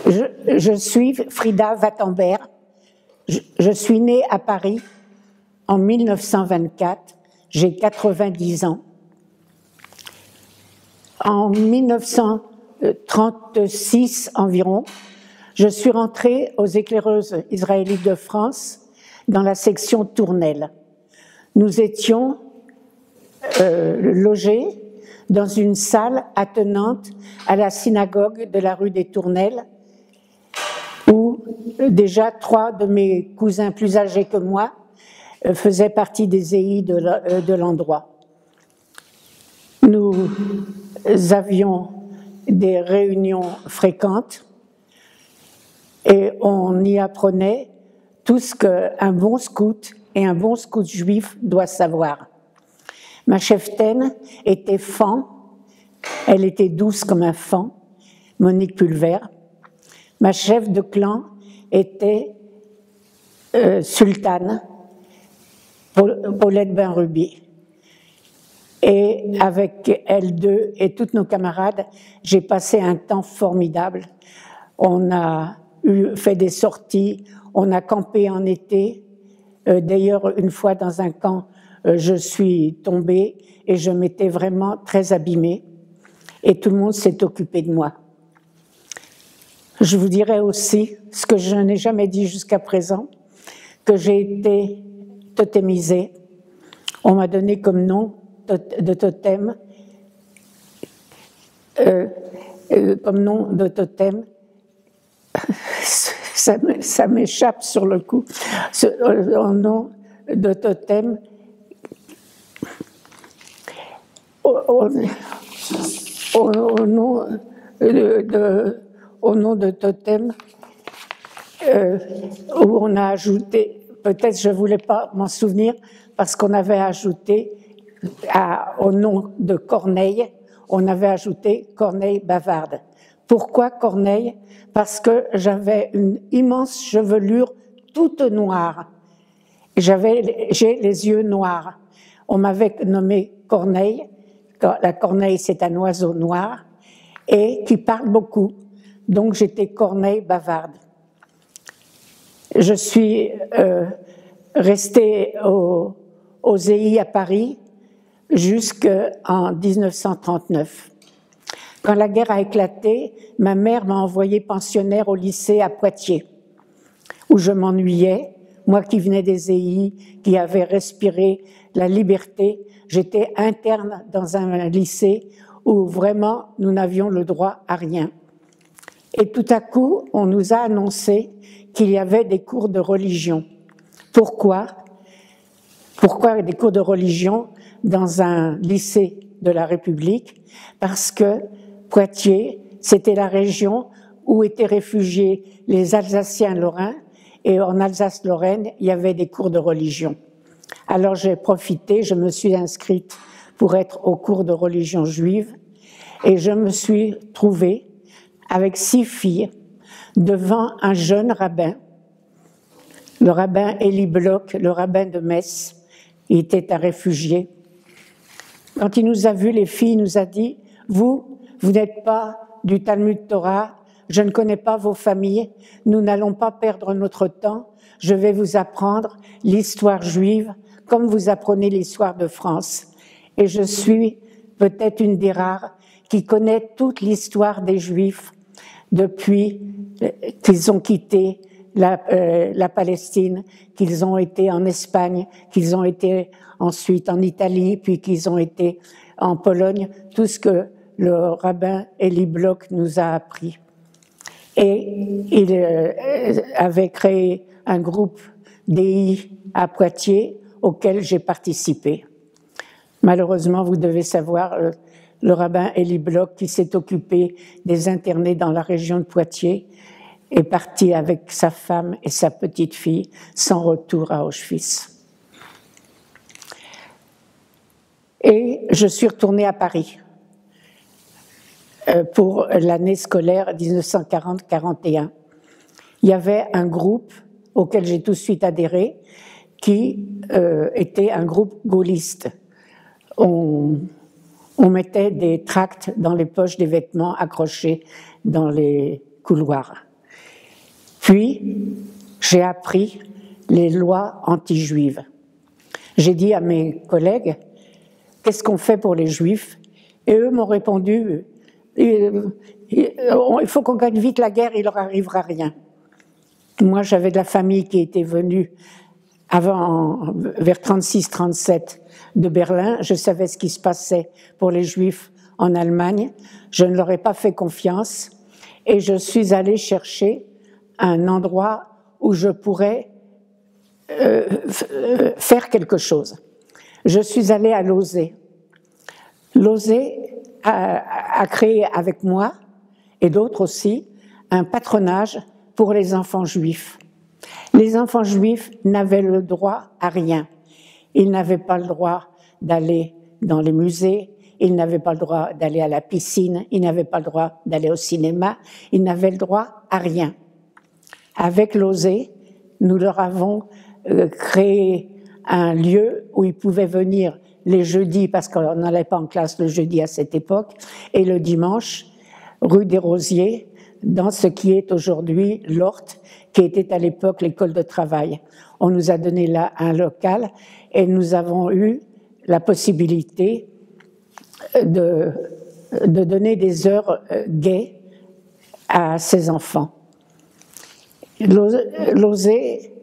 Je suis Frida Wattenberg. Je suis née à Paris en 1924. J'ai 90 ans. En 1936 environ, je suis rentrée aux Éclaireuses israélites de France dans la section Tournelle. Nous étions logés dans une salle attenante à la synagogue de la rue des Tournelles, où déjà 3 de mes cousins plus âgés que moi faisaient partie des EI de l'endroit. Nous avions des réunions fréquentes et on y apprenait tout ce qu'un bon scout et un bon scout juif doit savoir. Ma cheftaine était fan, elle était douce comme un fan, Monique Pulvert. Ma chef de clan était sultane, Paulette Benrubi. Et avec elles deux et toutes nos camarades, j'ai passé un temps formidable. On a fait des sorties, on a campé en été. D'ailleurs, une fois dans un camp, je suis tombée et je m'étais vraiment très abîmée. Et tout le monde s'est occupé de moi. Je vous dirais aussi, ce que je n'ai jamais dit jusqu'à présent, que j'ai été totémisée. On m'a donné comme nom de totem, ça m'échappe sur le coup, un nom de totem, au nom de totem, où on a ajouté, peut-être je ne voulais pas m'en souvenir, parce qu'on avait ajouté au nom de Corneille, on avait ajouté Corneille Bavarde. Pourquoi Corneille? Parce que j'avais une immense chevelure toute noire. J'ai les yeux noirs. On m'avait nommé Corneille. La corneille, c'est un oiseau noir et qui parle beaucoup. Donc j'étais Corneille Bavarde. Je suis restée aux EI à Paris jusqu'en 1939. Quand la guerre a éclaté, ma mère m'a envoyée pensionnaire au lycée à Poitiers, où je m'ennuyais. Moi qui venais des EI, qui avais respiré la liberté, j'étais interne dans un lycée où vraiment nous n'avions le droit à rien. Et tout à coup, on nous a annoncé qu'il y avait des cours de religion. Pourquoi? Pourquoi des cours de religion dans un lycée de la République? Parce que Poitiers, c'était la région où étaient réfugiés les Alsaciens lorrains, et en Alsace-Lorraine, il y avait des cours de religion. Alors j'ai profité, je me suis inscrite pour être au cours de religion juive, et je me suis trouvée avec 6 filles devant un jeune rabbin, le rabbin Élie Bloch, le rabbin de Metz. Il était un réfugié. Quand il nous a vus, les filles, il nous a dit « Vous n'êtes pas du Talmud Torah, je ne connais pas vos familles, nous n'allons pas perdre notre temps, je vais vous apprendre l'histoire juive comme vous apprenez l'histoire de France. » Et je suis peut-être une des rares qui connaît toute l'histoire des Juifs depuis qu'ils ont quitté la Palestine, qu'ils ont été en Espagne, qu'ils ont été ensuite en Italie, puis qu'ils ont été en Pologne, tout ce que le rabbin Élie Bloch nous a appris. Et il avait créé un groupe d'EI à Poitiers auquel j'ai participé. Malheureusement, vous devez savoir, le rabbin Élie Bloch, qui s'est occupé des internés dans la région de Poitiers, est parti avec sa femme et sa petite fille sans retour à Auschwitz. Et je suis retournée à Paris pour l'année scolaire 1940-41. Il y avait un groupe auquel j'ai tout de suite adhéré qui était un groupe gaulliste. On mettait des tracts dans les poches des vêtements accrochés dans les couloir. Puis, j'ai appris les lois anti-juives. J'ai dit à mes collègues, qu'est-ce qu'on fait pour les juifs? Et eux m'ont répondu, il faut qu'on gagne vite la guerre, il leur arrivera rien. Moi, j'avais de la famille qui était venue vers 36-37 de Berlin. Je savais ce qui se passait pour les Juifs en Allemagne. Je ne leur ai pas fait confiance et je suis allée chercher un endroit où je pourrais faire quelque chose. Je suis allée à Lausée. Lausée a créé avec moi et d'autres aussi un patronage pour les enfants juifs. Les enfants juifs n'avaient le droit à rien. Ils n'avaient pas le droit d'aller dans les musées, ils n'avaient pas le droit d'aller à la piscine, ils n'avaient pas le droit d'aller au cinéma, ils n'avaient le droit à rien. Avec Lausée, nous leur avons créé un lieu où ils pouvaient venir les jeudis, parce qu'on n'allait pas en classe le jeudi à cette époque, et le dimanche, rue des Rosiers, dans ce qui est aujourd'hui l'Horte, qui était à l'époque l'école de travail. On nous a donné là un local et nous avons eu la possibilité de donner des heures gaies à ces enfants. Lausée,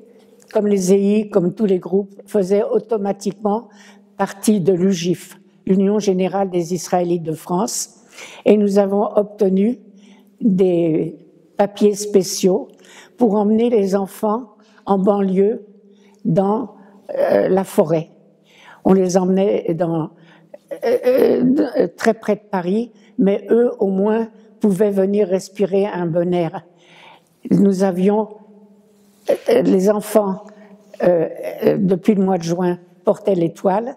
comme les EI, comme tous les groupes, faisait automatiquement partie de l'UGIF, l'Union Générale des Israélites de France, et nous avons obtenu des papiers spéciaux pour emmener les enfants en banlieue dans la forêt. On les emmenait très près de Paris, mais eux au moins pouvaient venir respirer un bon air. Nous avions les enfants depuis le mois de juin portaient l'étoile.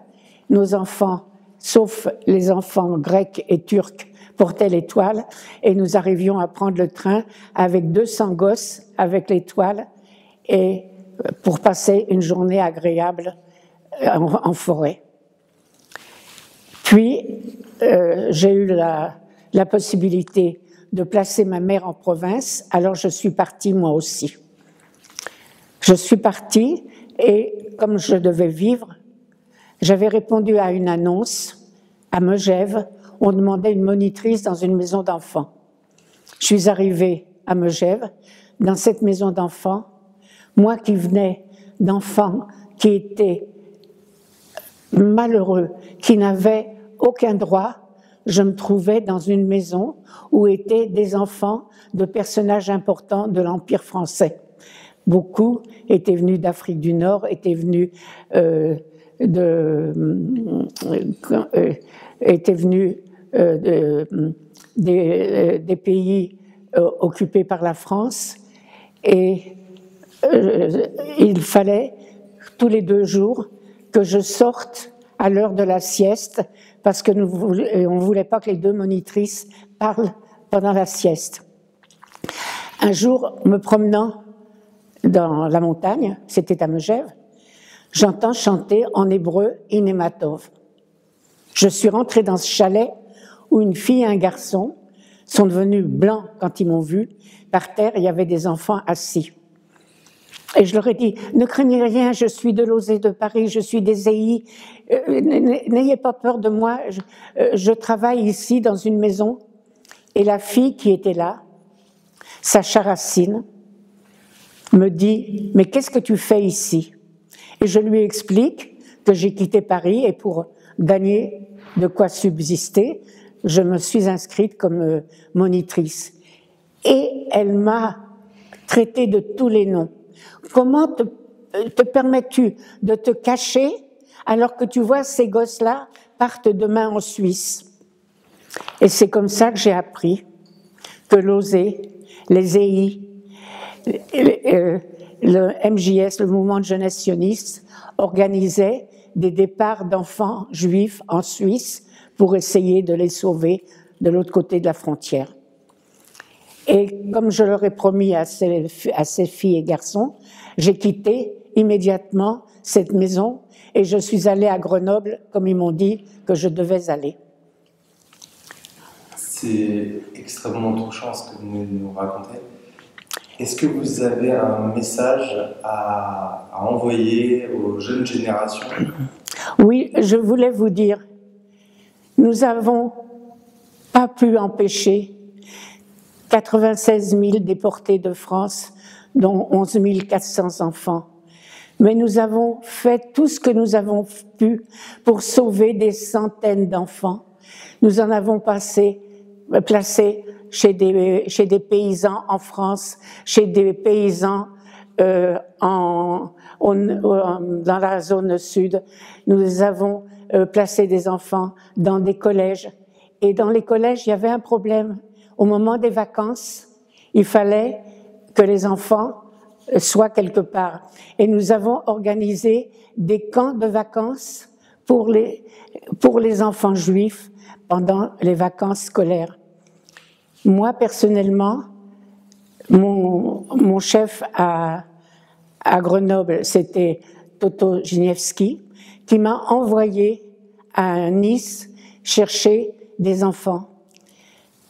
Nos enfants, sauf les enfants grecs et turcs, portaient l'étoile et nous arrivions à prendre le train avec 200 gosses avec l'étoile et pour passer une journée agréable en forêt. Puis, j'ai eu la possibilité de placer ma mère en province, alors je suis partie moi aussi. Je suis partie et comme je devais vivre, j'avais répondu à une annonce à Megève. On demandait une monitrice dans une maison d'enfants. Je suis arrivée à Megève, dans cette maison d'enfants, moi qui venais d'enfants qui étaient malheureux, qui n'avaient aucun droit, je me trouvais dans une maison où étaient des enfants de personnages importants de l'Empire français. Beaucoup étaient venus d'Afrique du Nord, étaient venus des pays occupés par la France et il fallait tous les 2 jours que je sorte à l'heure de la sieste parce que on ne voulait pas que les 2 monitrices parlent pendant la sieste. Un jour, me promenant dans la montagne, c'était à Megève, j'entends chanter en hébreu Inematov. Je suis rentrée dans ce chalet où une fille et un garçon sont devenus blancs quand ils m'ont vu. Par terre, il y avait des enfants assis. Et je leur ai dit, ne craignez rien, je suis de Lausée de Paris, je suis des EI, n'ayez pas peur de moi, je travaille ici dans une maison. Et la fille qui était là, Sacha Racine, me dit, mais qu'est-ce que tu fais ici? Et je lui explique que j'ai quitté Paris et pour gagner de quoi subsister, je me suis inscrite comme monitrice. Et elle m'a traité de tous les noms. Comment te permets-tu de te cacher alors que tu vois ces gosses-là partent demain en Suisse? Et c'est comme ça que j'ai appris que Lausée, les EI, le MJS, le mouvement de jeunesse sioniste, organisait des départs d'enfants juifs en Suisse pour essayer de les sauver de l'autre côté de la frontière. Et comme je leur ai promis à ces filles et garçons, j'ai quitté immédiatement cette maison et je suis allée à Grenoble, comme ils m'ont dit que je devais aller. C'est extrêmement touchant ce que vous venez de nous raconter. Est-ce que vous avez un message à envoyer aux jeunes générations? Oui, je voulais vous dire, nous n'avons pas pu empêcher 96 000 déportés de France, dont 11 400 enfants. Mais nous avons fait tout ce que nous avons pu pour sauver des centaines d'enfants. Nous en avons placé chez des paysans en France, chez des paysans dans la zone sud. Nous avons placé des enfants dans des collèges. Et dans les collèges, il y avait un problème. Au moment des vacances, il fallait que les enfants soient quelque part. Et nous avons organisé des camps de vacances pour les enfants juifs pendant les vacances scolaires. Moi, personnellement, mon chef à Grenoble, c'était Toto Giniewski, qui m'a envoyé à Nice chercher des enfants.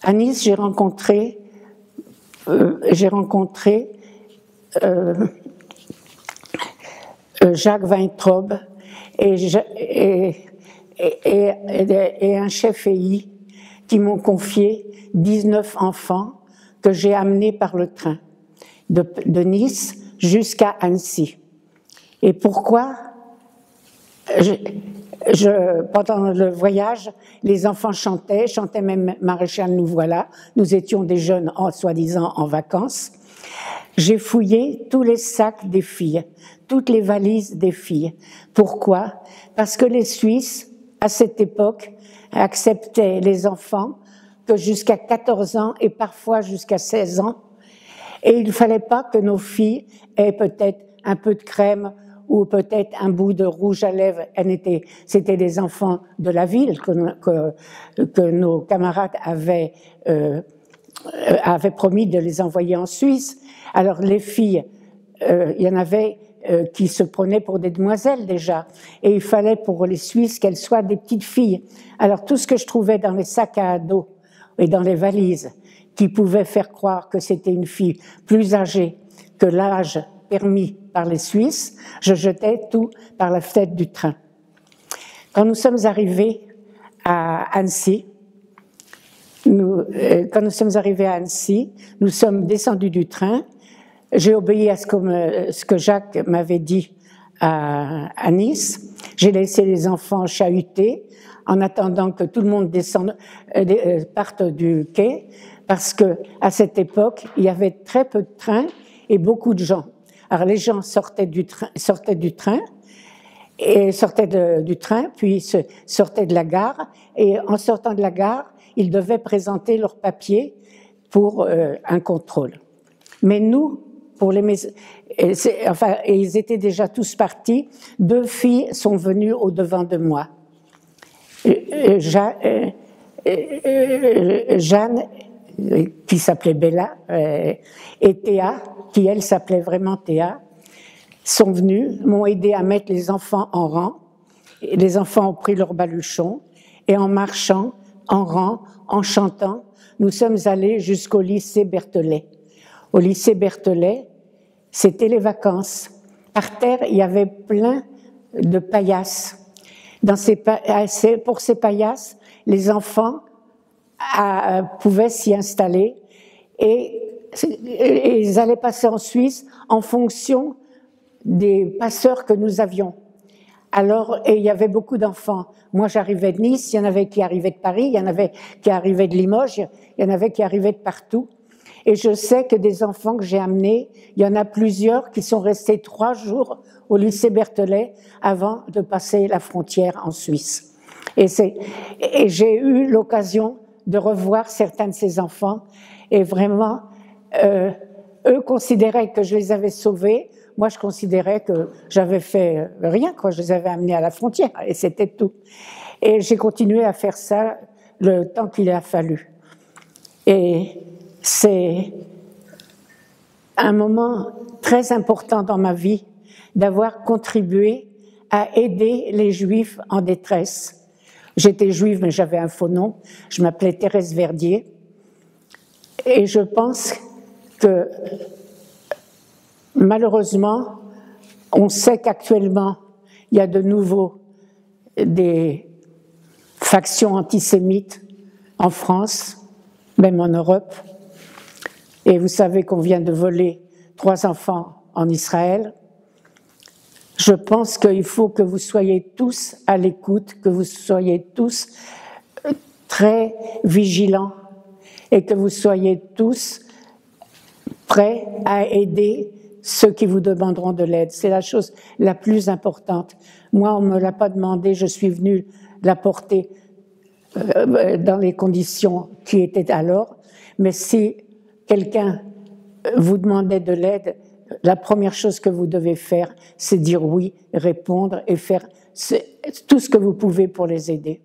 À Nice, j'ai rencontré Jacques Weintraub et un chef EI qui m'ont confié 19 enfants que j'ai amenés par le train de Nice jusqu'à Annecy. Et pourquoi pendant le voyage, les enfants chantaient même Maréchal Nous voilà. Nous étions des jeunes, soi-disant, en vacances. J'ai fouillé tous les sacs des filles, toutes les valises des filles. Pourquoi? Parce que les Suisses, à cette époque, acceptaient les enfants que jusqu'à 14 ans et parfois jusqu'à 16 ans. Et il ne fallait pas que nos filles aient peut-être un peu de crème ou peut-être un bout de rouge à lèvres. C'était des enfants de la ville que nos camarades avaient promis de les envoyer en Suisse. Alors les filles, il y en avait qui se prenaient pour des demoiselles déjà, et il fallait pour les Suisses qu'elles soient des petites filles. Alors tout ce que je trouvais dans les sacs à dos et dans les valises qui pouvait faire croire que c'était une fille plus âgée que l'âge permis par les Suisses, je jetais tout par la fenêtre du train. Quand nous sommes arrivés à Annecy, nous sommes descendus du train. J'ai obéi à ce que Jacques m'avait dit à Nice. J'ai laissé les enfants chahuter en attendant que tout le monde parte du quai, parce que à cette époque, il y avait très peu de trains et beaucoup de gens. Alors les gens sortaient du train, puis sortaient de la gare, et en sortant de la gare, ils devaient présenter leurs papiers pour un contrôle. Mais nous, ils étaient déjà tous partis. 2 filles sont venues au-devant de moi. Jeanne, qui s'appelait Bella, et Théa, qui elle s'appelait vraiment Théa, sont venues, m'ont aidé à mettre les enfants en rang. Les enfants ont pris leur baluchon, et en marchant, en rang, en chantant, nous sommes allés jusqu'au lycée Berthollet. Au lycée Berthollet, c'était les vacances. Par terre, il y avait plein de paillasses. Pour ces paillasses, les enfants pouvaient s'y installer et ils allaient passer en Suisse en fonction des passeurs que nous avions. Alors, et il y avait beaucoup d'enfants. Moi, j'arrivais de Nice, il y en avait qui arrivaient de Paris, il y en avait qui arrivaient de Limoges, il y en avait qui arrivaient de partout. Et je sais que des enfants que j'ai amenés, il y en a plusieurs qui sont restés 3 jours au lycée Berthollet avant de passer la frontière en Suisse. Et j'ai eu l'occasion de revoir certains de ces enfants, et vraiment, eux considéraient que je les avais sauvés. Moi, je considérais que j'avais fait rien, quoi. Je les avais amenés à la frontière, et c'était tout. Et j'ai continué à faire ça le temps qu'il a fallu. Et c'est un moment très important dans ma vie d'avoir contribué à aider les Juifs en détresse. J'étais juive, mais j'avais un faux nom. Je m'appelais Thérèse Verdier. Et je pense que, malheureusement, on sait qu'actuellement, il y a de nouveau des factions antisémites en France, même en Europe. Et vous savez qu'on vient de voler 3 enfants en Israël. Je pense qu'il faut que vous soyez tous à l'écoute, que vous soyez tous très vigilants et que vous soyez tous prêts à aider ceux qui vous demanderont de l'aide. C'est la chose la plus importante. Moi, on ne me l'a pas demandé, je suis venue l'apporter dans les conditions qui étaient alors. Mais si quelqu'un vous demandait de l'aide, la première chose que vous devez faire, c'est dire oui, répondre et faire tout ce que vous pouvez pour les aider.